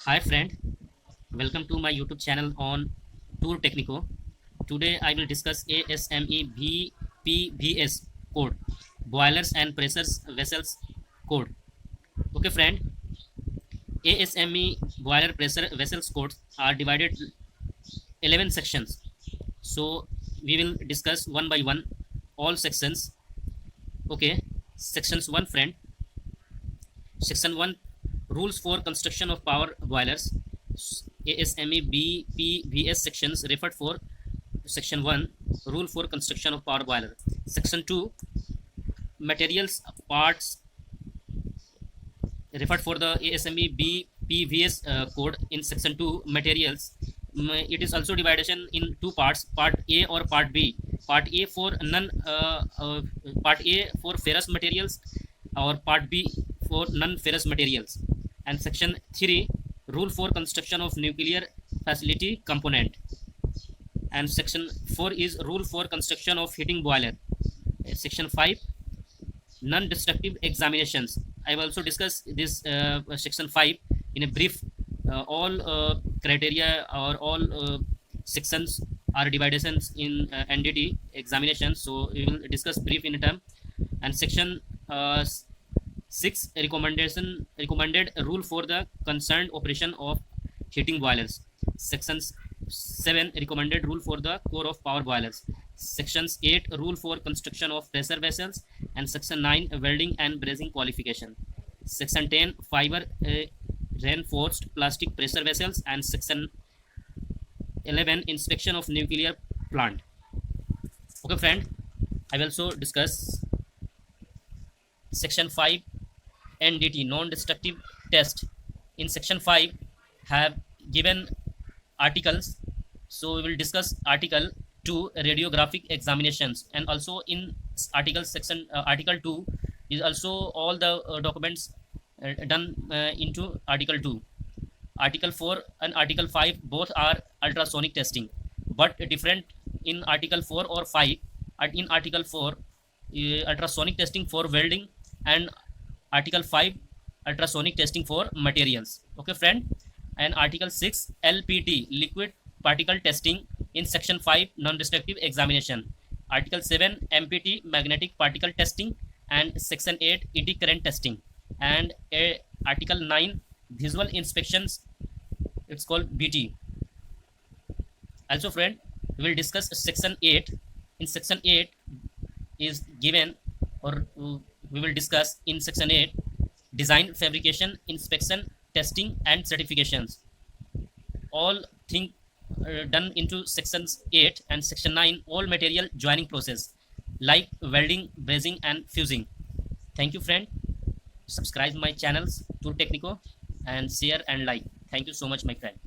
Hi friend, welcome to my YouTube channel on Tour Technico. Today I will discuss ASME BPVS code, boilers and pressures vessels code. Okay friend, ASME boiler pressure vessels codes are divided 11 sections. So we will discuss one by one all sections. Okay, sections 1 friend. Section 1, rules for construction of power boilers. ASME BPVS sections referred for Section 1, rule for construction of power boiler. Section 2, materials parts referred for the ASME BPVS code in Section 2, materials. It is also division in two parts, part A or part B. Part A for part A for ferrous materials, or part B for non-ferrous materials. And Section 3, rule for construction of nuclear facility component. And Section 4 is rule for construction of heating boiler. Section 5, non-destructive examinations. I will also discuss this Section 5 in a brief. All criteria or all sections are divisions in NDT examinations, so we will discuss brief in a term. And Section 6, recommended rule for the concerned operation of heating boilers. Sections 7, recommended rule for the core of power boilers. Sections 8, rule for construction of pressure vessels. And Section 9, welding and brazing qualification. Section 10, fiber reinforced plastic pressure vessels. And Section 11, inspection of nuclear plant. Okay friend, I will also discuss Section 5, NDT, non-destructive test. In Section 5 have given articles, so we will discuss Article 2, radiographic examinations. And also in Article 2 is also all the documents done into Article 2. Article 4 and Article 5 both are ultrasonic testing, but different in Article 4 or 5. In Article 4, ultrasonic testing for welding, and Article 5, ultrasonic testing for materials. Okay friend. And Article 6, LPT, liquid particle testing in Section 5, non-destructive examination. Article 7, MPT, magnetic particle testing. And Section 8, eddy current testing. And Article 9, visual inspections, it's called BT. Also friend, we will discuss Section 8. In Section 8 is given, or we will discuss in Section 8, design, fabrication, inspection, testing and certifications. All things done into Sections 8. And Section 9, all material joining process like welding, brazing and fusing. Thank you friend. Subscribe my channels Tour Technico and share and like. Thank you so much my friend.